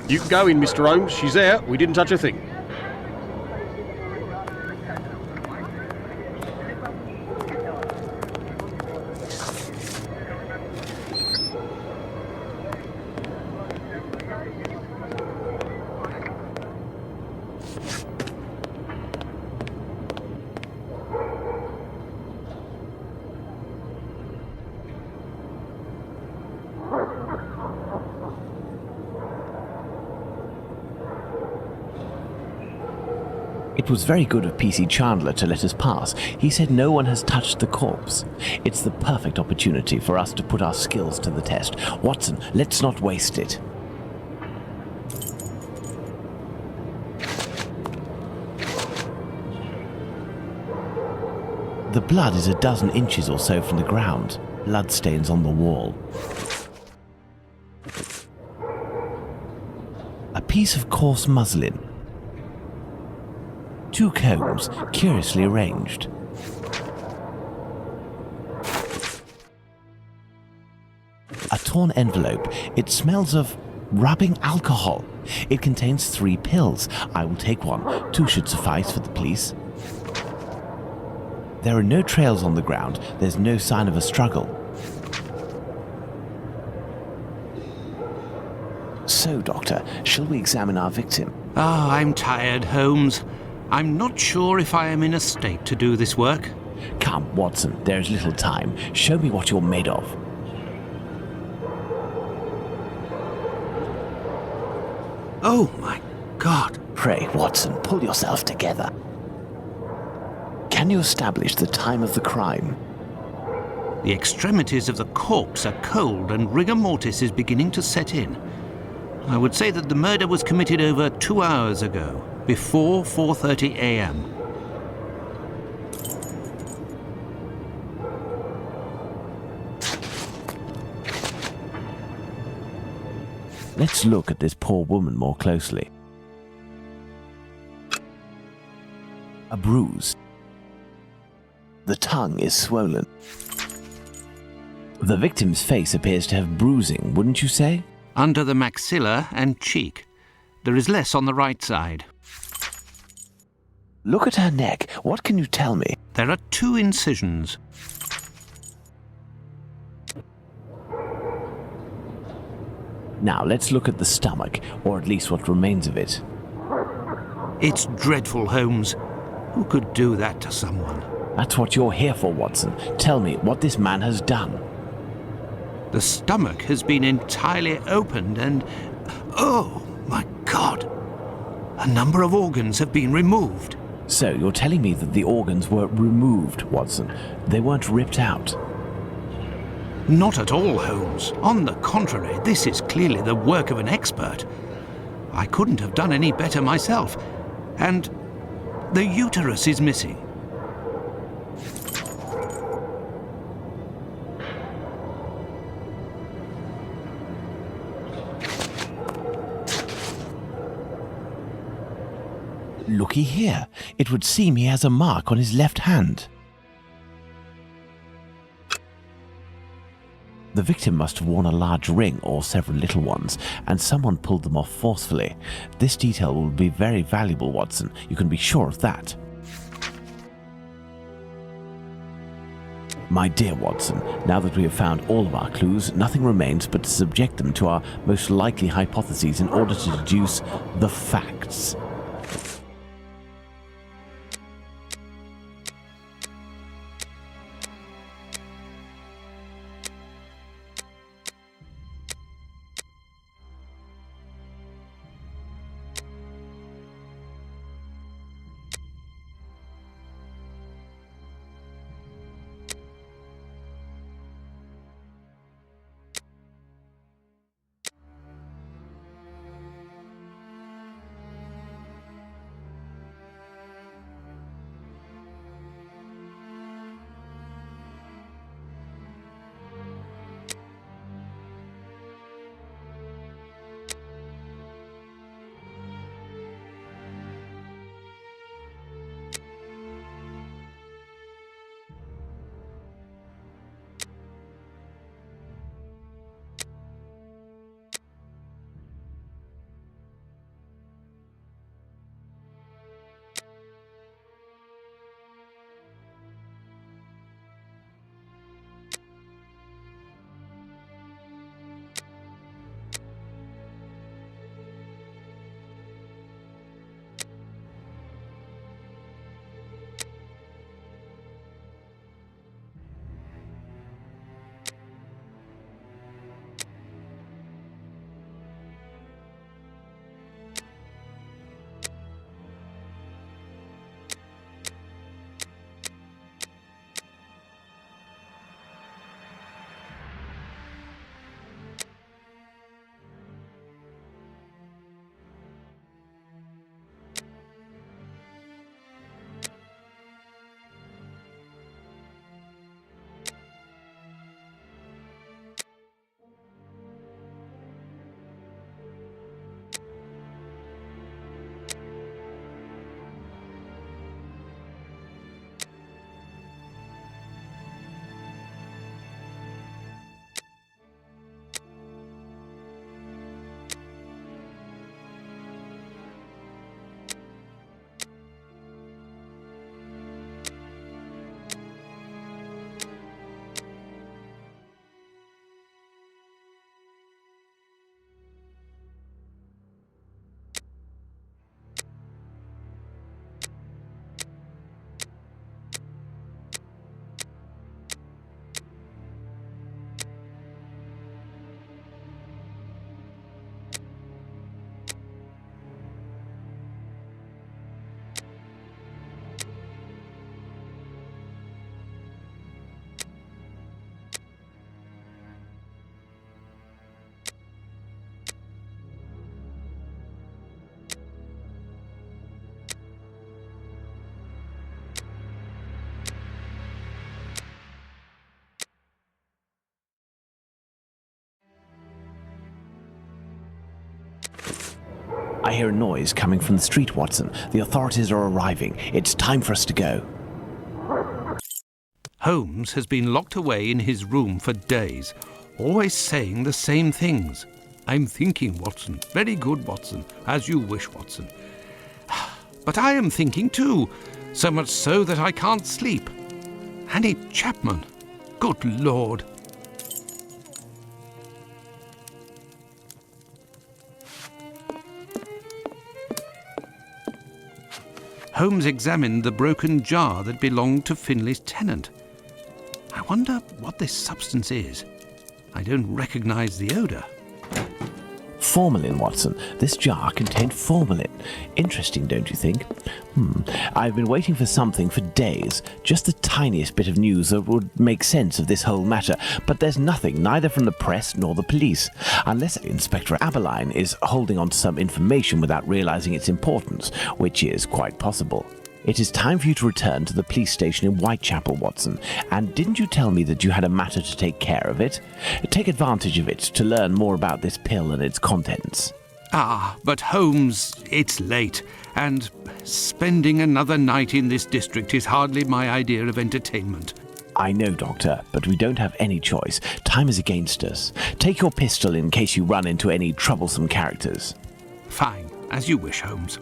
You can go in, Mr. Holmes. She's there. We didn't touch a thing. It was very good of PC Chandler to let us pass. He said no one has touched the corpse. It's the perfect opportunity for us to put our skills to the test. Watson, let's not waste it. The blood is a dozen inches or so from the ground. Bloodstains on the wall. A piece of coarse muslin. 2 combs, curiously arranged. A torn envelope. It smells of rubbing alcohol. It contains 3 pills. I will take one. 2 should suffice for the police. There are no trails on the ground. There's no sign of a struggle. So, Doctor, shall we examine our victim? I'm tired, Holmes. I'm not sure if I am in a state to do this work. Come, Watson, there is little time. Show me what you're made of. Oh, my God. Pray, Watson, pull yourself together. Can you establish the time of the crime? The extremities of the corpse are cold and rigor mortis is beginning to set in. I would say that the murder was committed over 2 hours ago, before 4:30 a.m. Let's look at this poor woman more closely. A bruise. The tongue is swollen. The victim's face appears to have bruising, wouldn't you say? Under the maxilla and cheek. There is less on the right side. Look at her neck. What can you tell me? There are 2 incisions. Now let's look at the stomach, or at least what remains of it. It's dreadful, Holmes. Who could do that to someone? That's what you're here for, Watson. Tell me what this man has done. The stomach has been entirely opened and... oh, my God! A number of organs have been removed. So you're telling me that the organs were removed, Watson? They weren't ripped out? Not at all, Holmes. On the contrary, this is clearly the work of an expert. I couldn't have done any better myself. And the uterus is missing. Looky here. It would seem he has a mark on his left hand. The victim must have worn a large ring or several little ones, and someone pulled them off forcefully. This detail will be very valuable, Watson. You can be sure of that. My dear Watson, now that we have found all of our clues, nothing remains but to subject them to our most likely hypotheses in order to deduce the facts. hear a noise coming from the street, Watson. The authorities are arriving. It's time for us to go. Holmes has been locked away in his room for days, always saying the same things. I'm thinking, Watson. Very good, Watson. As you wish, Watson. But I am thinking too, so much so that I can't sleep. Annie Chapman. Good Lord. Holmes examined the broken jar that belonged to Finley's tenant. I wonder what this substance is. I don't recognize the odour. Formalin, Watson. This jar contained formalin. Interesting, don't you think? I've been waiting for something for days. Just the tiniest bit of news that would make sense of this whole matter. But there's nothing, neither from the press nor the police. Unless Inspector Aberline is holding on to some information without realizing its importance, which is quite possible. It is time for you to return to the police station in Whitechapel, Watson. And didn't you tell me that you had a matter to take care of it? Take advantage of it to learn more about this pill and its contents. Ah, but Holmes, it's late, and spending another night in this district is hardly my idea of entertainment. I know, Doctor, but we don't have any choice. Time is against us. Take your pistol in case you run into any troublesome characters. Fine, as you wish, Holmes.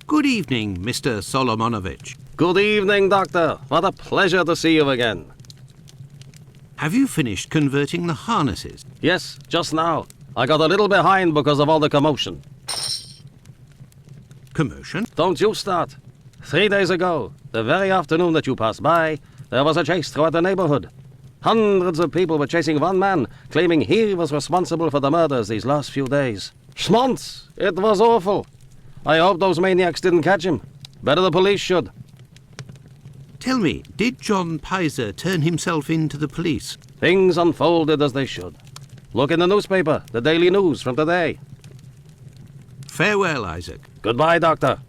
Good evening, Mr. Solomonovich. Good evening, Doctor. What a pleasure to see you again. Have you finished converting the harnesses? Yes, just now. I got a little behind because of all the commotion. Commotion? Don't you start. 3 days ago, the very afternoon that you passed by, there was a chase throughout the neighborhood. Hundreds of people were chasing one man, claiming he was responsible for the murders these last few days. Schmonz! It was awful. I hope those maniacs didn't catch him. Better the police should. Tell me, did John Pizer turn himself in to the police? Things unfolded as they should. Look in the newspaper, the Daily News from today. Farewell, Isaac. Goodbye, Doctor.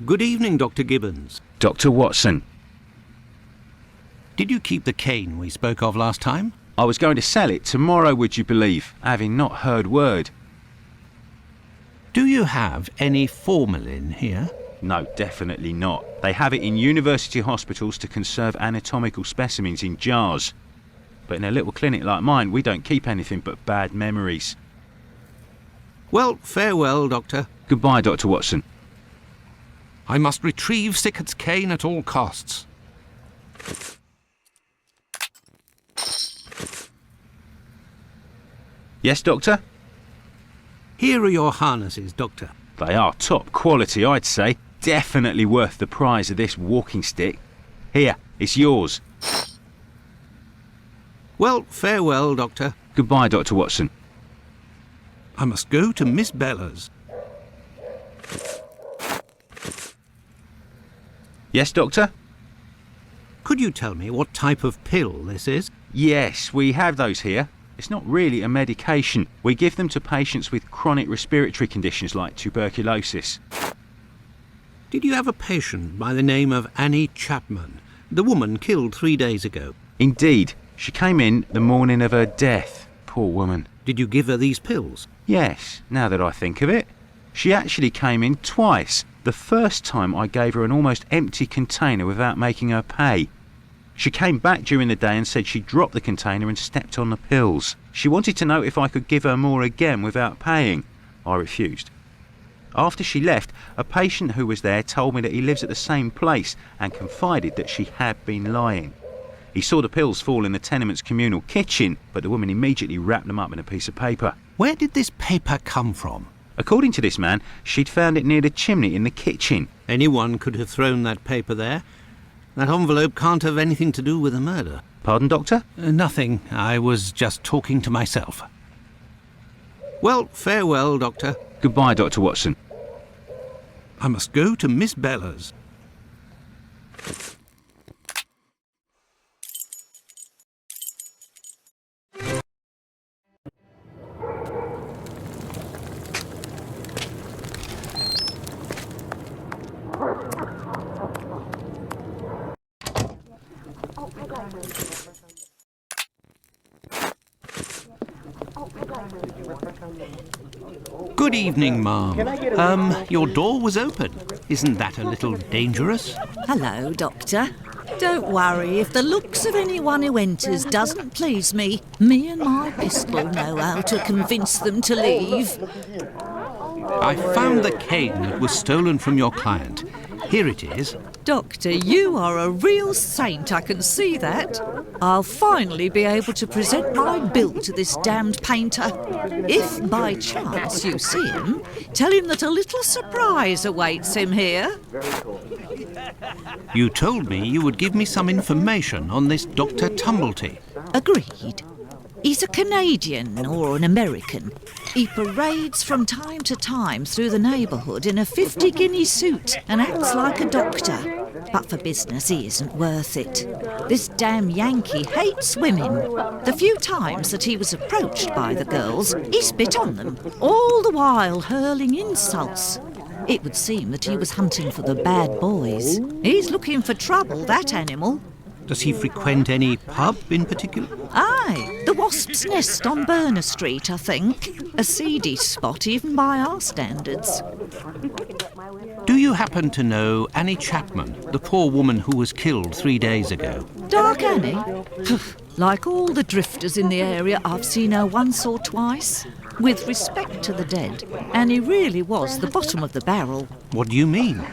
Good evening, Dr. Gibbons. Dr. Watson. Did you keep the cane we spoke of last time? I was going to sell it tomorrow, would you believe, having not heard word. Do you have any formalin here? No, definitely not. They have it in university hospitals to conserve anatomical specimens in jars. But in a little clinic like mine, we don't keep anything but bad memories. Well, farewell, Doctor. Goodbye, Dr. Watson. I must retrieve Sickert's cane at all costs. Yes, Doctor? Here are your harnesses, Doctor. They are top quality, I'd say. Definitely worth the price of this walking stick. Here, it's yours. Well, farewell, Doctor. Goodbye, Dr. Watson. I must go to Miss Bella's. Yes, Doctor? Could you tell me what type of pill this is? Yes, we have those here. It's not really a medication. We give them to patients with chronic respiratory conditions like tuberculosis. Did you have a patient by the name of Annie Chapman, the woman killed 3 days ago? Indeed. She came in the morning of her death. Poor woman. Did you give her these pills? Yes, now that I think of it. She actually came in twice. The first time I gave her an almost empty container without making her pay. She came back during the day and said she dropped the container and stepped on the pills. She wanted to know if I could give her more again without paying. I refused. After she left, a patient who was there told me that he lives at the same place and confided that she had been lying. He saw the pills fall in the tenement's communal kitchen, but the woman immediately wrapped them up in a piece of paper. Where did this paper come from? According to this man, she'd found it near the chimney in the kitchen. Anyone could have thrown that paper there. That envelope can't have anything to do with the murder. Pardon, Doctor? Nothing. I was just talking to myself. Well, farewell, Doctor. Goodbye, Dr. Watson. I must go to Miss Bella's. Good evening, ma'am. Your door was open. Isn't that a little dangerous? Hello, Doctor. Don't worry if the looks of anyone who enters doesn't please me. Me and my pistol know how to convince them to leave. I found the cane that was stolen from your client. Here it is. Doctor, you are a real saint, I can see that. I'll finally be able to present my bill to this damned painter. If by chance you see him, tell him that a little surprise awaits him here. You told me you would give me some information on this Dr. Tumblety. Agreed. He's a Canadian or an American. He parades from time to time through the neighbourhood in a 50-guinea suit and acts like a doctor. But for business, he isn't worth it. This damn Yankee hates women. The few times that he was approached by the girls, he spit on them, all the while hurling insults. It would seem that he was hunting for the bad boys. He's looking for trouble, that animal. Does he frequent any pub in particular? Aye, the Wasp's Nest on Burner Street, I think. A seedy spot even by our standards. Do you happen to know Annie Chapman, the poor woman who was killed 3 days ago? Dark Annie? Like all the drifters in the area, I've seen her once or twice. With respect to the dead, Annie really was the bottom of the barrel. What do you mean?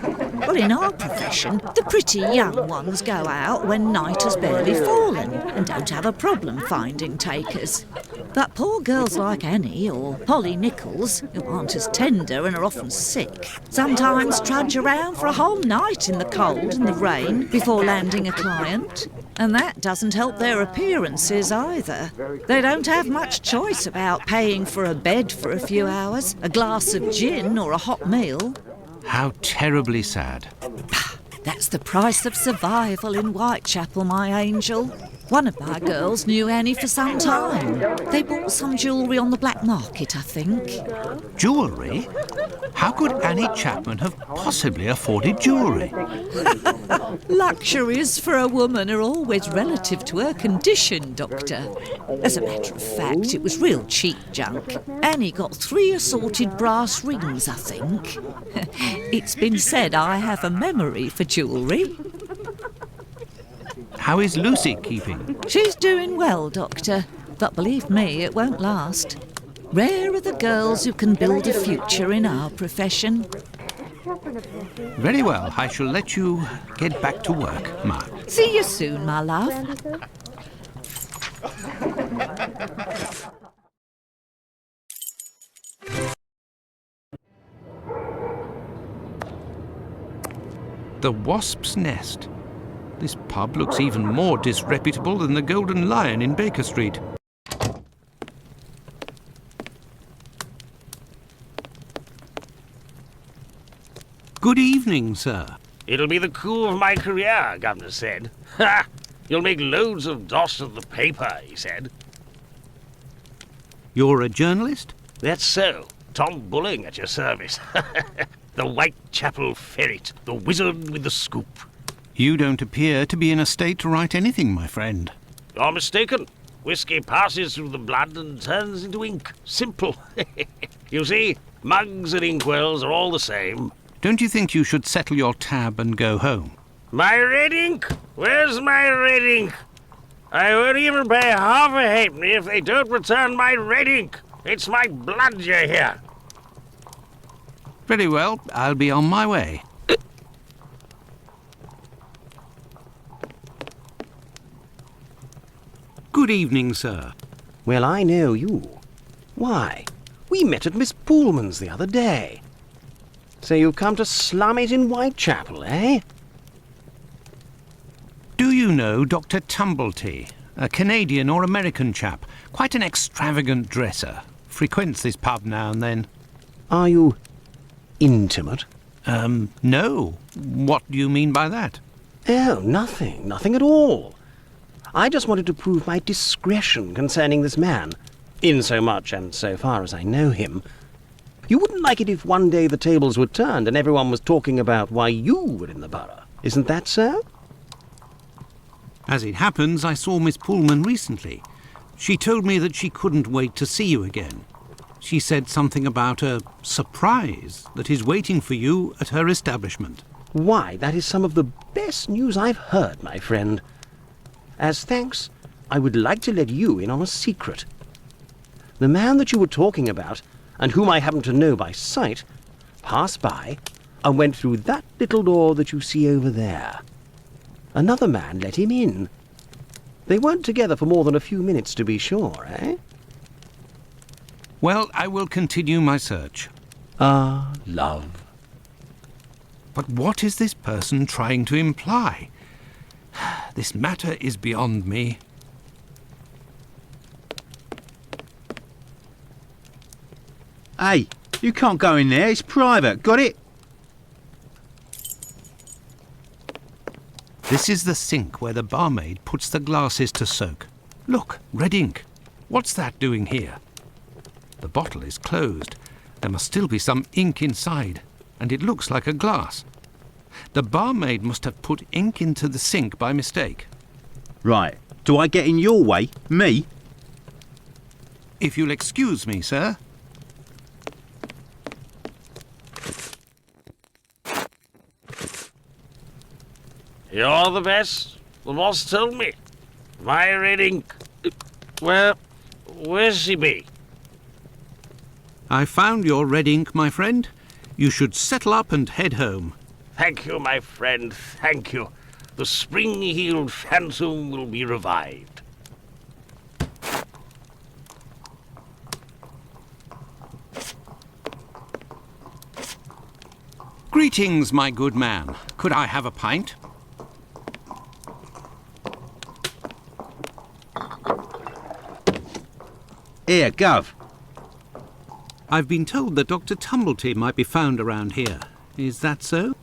Well, in our profession, the pretty young ones go out when night has barely fallen and don't have a problem finding takers. But poor girls like Annie or Polly Nichols, who aren't as tender and are often sick, sometimes trudge around for a whole night in the cold and the rain before landing a client. And that doesn't help their appearances either. They don't have much choice about paying for a bed for a few hours, a glass of gin or a hot meal. How terribly sad. That's the price of survival in Whitechapel, my angel. One of my girls knew Annie for some time. They bought some jewellery on the black market, I think. Jewellery? How could Annie Chapman have possibly afforded jewellery? Luxuries for a woman are always relative to her condition, Doctor. As a matter of fact, it was real cheap junk. Annie got 3 assorted brass rings, I think. It's been said I have a memory for jewellery. How is Lucy keeping? She's doing well, Doctor, but believe me, it won't last. Rare are the girls who can build a future in our profession. Very well, I shall let you get back to work, Ma. See you soon, my love. The Wasp's Nest. This pub looks even more disreputable than the Golden Lion in Baker Street. Good evening, sir. It'll be the coup of my career, Governor said. Ha! You'll make loads of doss of the paper, he said. You're a journalist? That's so. Tom Bulling at your service. The Whitechapel ferret, the wizard with the scoop. You don't appear to be in a state to write anything, my friend. You're mistaken. Whiskey passes through the blood and turns into ink. Simple. You see, mugs and inkwells are all the same. Don't you think you should settle your tab and go home? My red ink? Where's my red ink? I won't even pay half a halfpenny if they don't return my red ink. It's my blood, you hear? Very well, I'll be on my way. Good evening, sir. Well, I know you. Why, we met at Miss Poolman's the other day. So you've come to slum it in Whitechapel, eh? Do you know Dr. Tumblety, a Canadian or American chap? Quite an extravagant dresser. Frequents this pub now and then. Are you intimate? No. What do you mean by that? Oh, nothing. Nothing at all. I just wanted to prove my discretion concerning this man, in so much and so far as I know him. You wouldn't like it if one day the tables were turned and everyone was talking about why you were in the borough. Isn't that so? As it happens, I saw Miss Poolman recently. She told me that she couldn't wait to see you again. She said something about a surprise that is waiting for you at her establishment. Why, that is some of the best news I've heard, my friend. As thanks, I would like to let you in on a secret. The man that you were talking about, and whom I happen to know by sight, passed by and went through that little door that you see over there. Another man let him in. They weren't together for more than a few minutes, to be sure, eh? Well, I will continue my search. Ah, love. But what is this person trying to imply? This matter is beyond me. Hey, you can't go in there. It's private. Got it? This is the sink where the barmaid puts the glasses to soak. Look, red ink. What's that doing here? The bottle is closed. There must still be some ink inside, and it looks like a glass. The barmaid must have put ink into the sink by mistake. Right. Do I get in your way? Me? If you'll excuse me, sir. You're the best. The boss told me. My red ink. Where's she be? I found your red ink, my friend. You should settle up and head home. Thank you, my friend, thank you. The spring-heeled phantom will be revived. Greetings, my good man. Could I have a pint? Here, Gov. I've been told that Dr. Tumblety might be found around here. Is that so?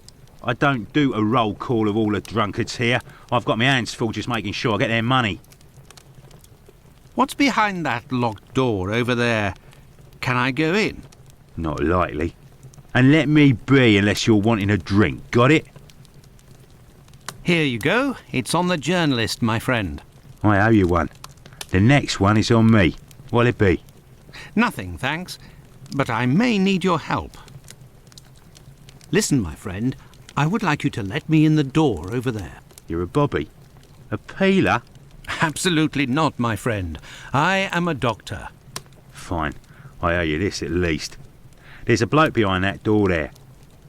I don't do a roll call of all the drunkards here. I've got my hands full just making sure I get their money. What's behind that locked door over there? Can I go in? Not likely. And let me be unless you're wanting a drink. Got it? Here you go. It's on the journalist, my friend. I owe you one. The next one is on me. What'll it be? Nothing, thanks. But I may need your help. Listen, my friend. I would like you to let me in the door over there. You're a bobby? A peeler? Absolutely not, my friend. I am a doctor. Fine. I owe you this at least. There's a bloke behind that door there.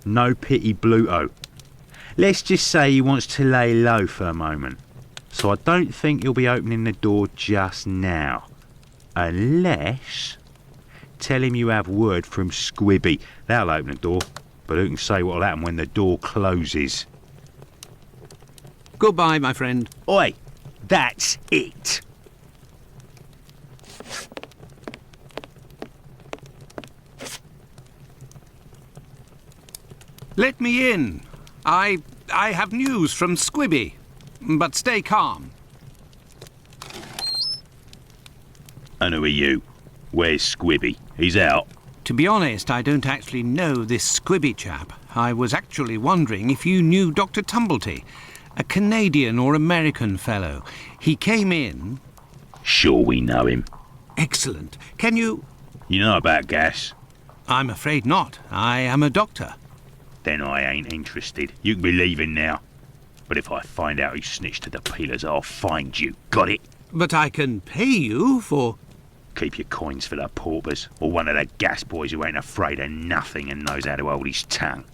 No pity Bluto. Let's just say he wants to lay low for a moment. So I don't think he'll be opening the door just now. Unless... Tell him you have word from Squibby. That'll open the door. But who can say what'll happen when the door closes? Goodbye, my friend. Oi! That's it! Let me in. I have news from Squibby. But stay calm. And who are you? Where's Squibby? He's out. To be honest, I don't actually know this Squibby chap. I was actually wondering if you knew Dr. Tumblety, a Canadian or American fellow. He came in... Sure we know him. Excellent. Can you... You know about gas? I'm afraid not. I am a doctor. Then I ain't interested. You can be leaving now. But if I find out who snitched to the peelers, I'll find you. Got it? But I can pay you for... Keep your coins for the paupers, or one of the gas boys who ain't afraid of nothing and knows how to hold his tongue.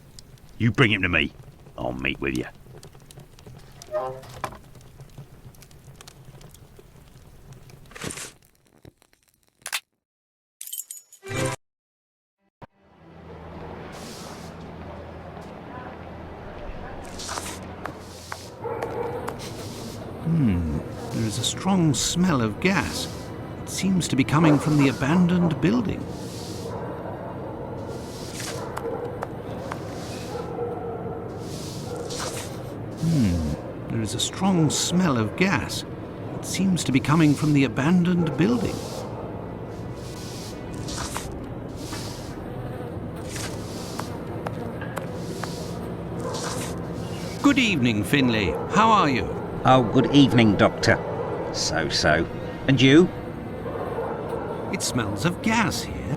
You bring him to me. I'll meet with you. There is a strong smell of gas. It seems to be coming from the abandoned building. There is a strong smell of gas. It seems to be coming from the abandoned building. Good evening, Finlay. How are you? Oh, good evening, Doctor. So. And you? It smells of gas here.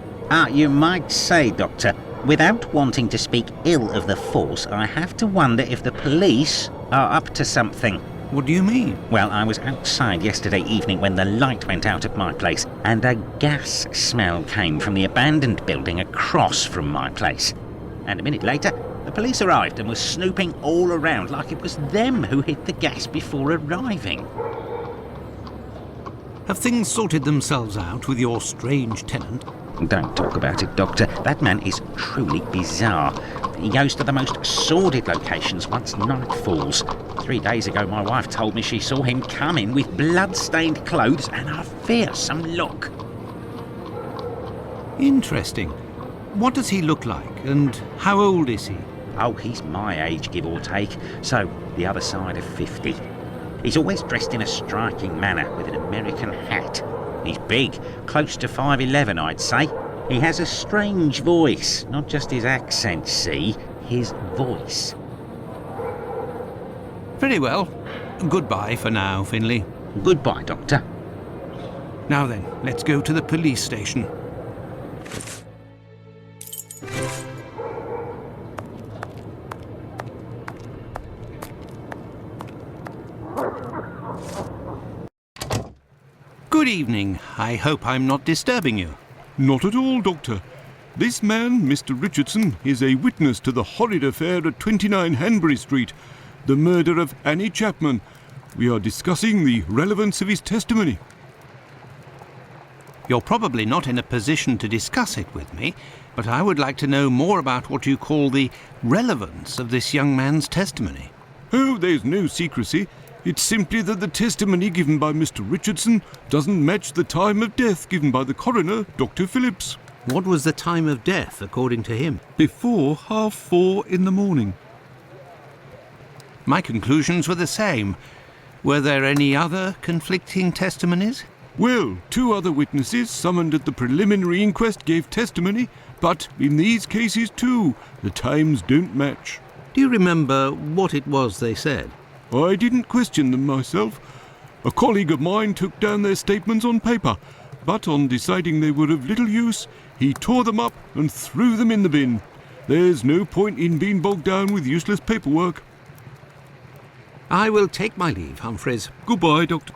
You might say, Doctor, without wanting to speak ill of the force, I have to wonder if the police are up to something. What do you mean? Well, I was outside yesterday evening when the light went out at my place, and a gas smell came from the abandoned building across from my place. And a minute later, the police arrived and were snooping all around like it was them who hid the gas before arriving. Have things sorted themselves out with your strange tenant? Don't talk about it, Doctor. That man is truly bizarre. He goes to the most sordid locations once night falls. 3 days ago, my wife told me she saw him come in with blood-stained clothes and a fearsome look. Interesting. What does he look like, and how old is he? Oh, he's my age, give or take, so the other side of 50. He's always dressed in a striking manner with an American hat. He's big, close to 5'11", I'd say. He has a strange voice, not just his accent, see, his voice. Very well. Goodbye for now, Finlay. Goodbye, Doctor. Now then, let's go to the police station. Good evening. I hope I'm not disturbing you. Not at all, Doctor. This man, Mr. Richardson, is a witness to the horrid affair at 29 Hanbury Street, the murder of Annie Chapman. We are discussing the relevance of his testimony. You're probably not in a position to discuss it with me, but I would like to know more about what you call the relevance of this young man's testimony. Oh, there's no secrecy. It's simply that the testimony given by Mr. Richardson doesn't match the time of death given by the coroner, Dr. Phillips. What was the time of death, according to him? Before 4:30 in the morning. My conclusions were the same. Were there any other conflicting testimonies? Well, 2 other witnesses summoned at the preliminary inquest gave testimony, but in these cases too, the times don't match. Do you remember what it was they said? I didn't question them myself. A colleague of mine took down their statements on paper, but on deciding they were of little use, he tore them up and threw them in the bin. There's no point in being bogged down with useless paperwork. I will take my leave, Humphreys. Goodbye, Doctor.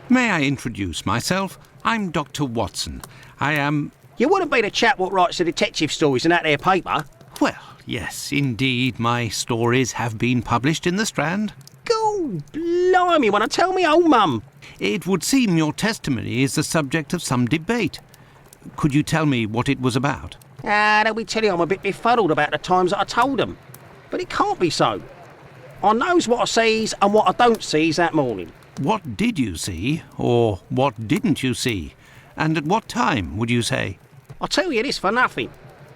May I introduce myself? I'm Dr. Watson. I am... You wouldn't be the chap what writes the detective stories in that there paper? Well, yes, indeed, my stories have been published in the Strand. Go blimey, wanna tell me old mum? It would seem your testimony is the subject of some debate. Could you tell me what it was about? They'll be telling you I'm a bit befuddled about the times that I told them. But it can't be so. I knows what I sees and what I don't sees that morning. What did you see, or what didn't you see? And at what time, would you say? I'll tell you this for nothing.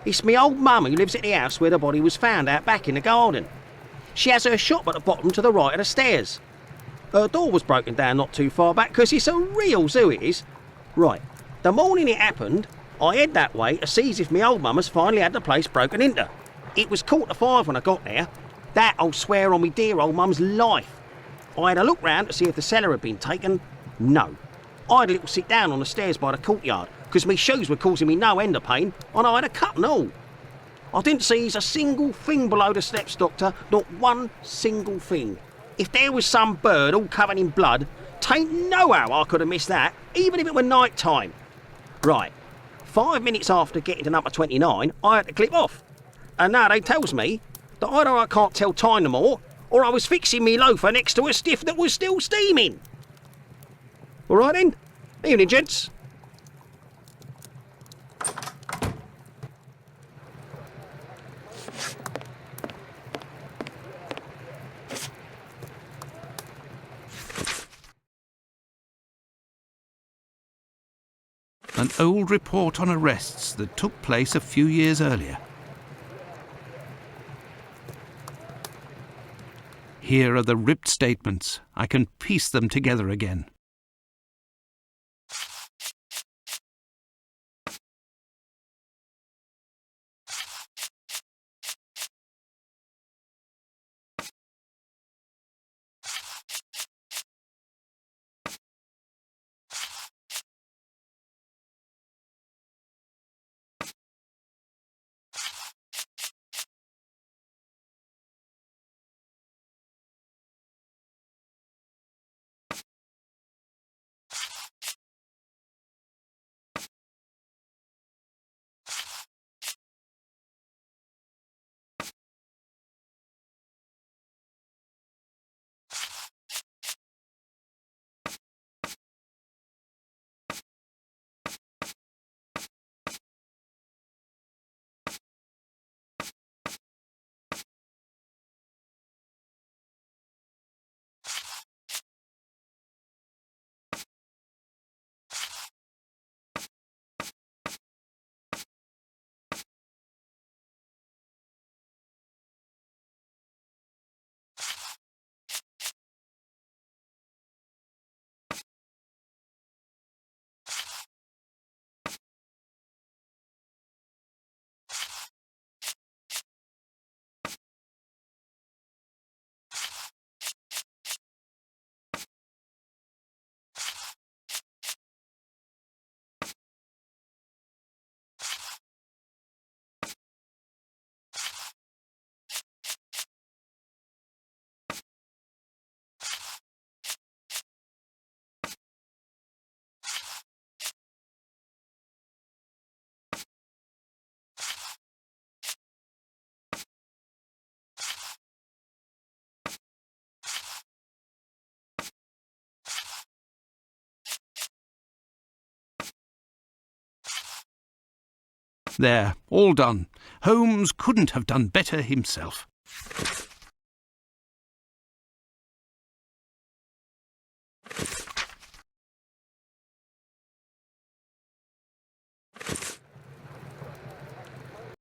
It's me old mum who lives at the house where the body was found out back in the garden. She has her shop at the bottom to the right of the stairs. Her door was broken down not too far back because it's a real zoo it is. Right, the morning it happened, I head that way to see if me old mum has finally had the place broken into. It was 4:45 when I got there. That I'll swear on me dear old mum's life. I had a look round to see if the cellar had been taken. No. I had a little sit down on the stairs by the courtyard because me shoes were causing me no end of pain and I had a cut and all. I didn't seize a single thing below the steps, Doctor, not one single thing. If there was some bird all covered in blood, 'Tain't no how I could have missed that, even if it were night time. Right, 5 minutes after getting to number 29, I had to clip off. And now they tells me that either I can't tell time no more, or I was fixing me loafer next to a stiff that was still steaming. All right then. Evening, gents. An old report on arrests that took place a few years earlier. Here are the ripped statements. I can piece them together again. There, all done. Holmes couldn't have done better himself.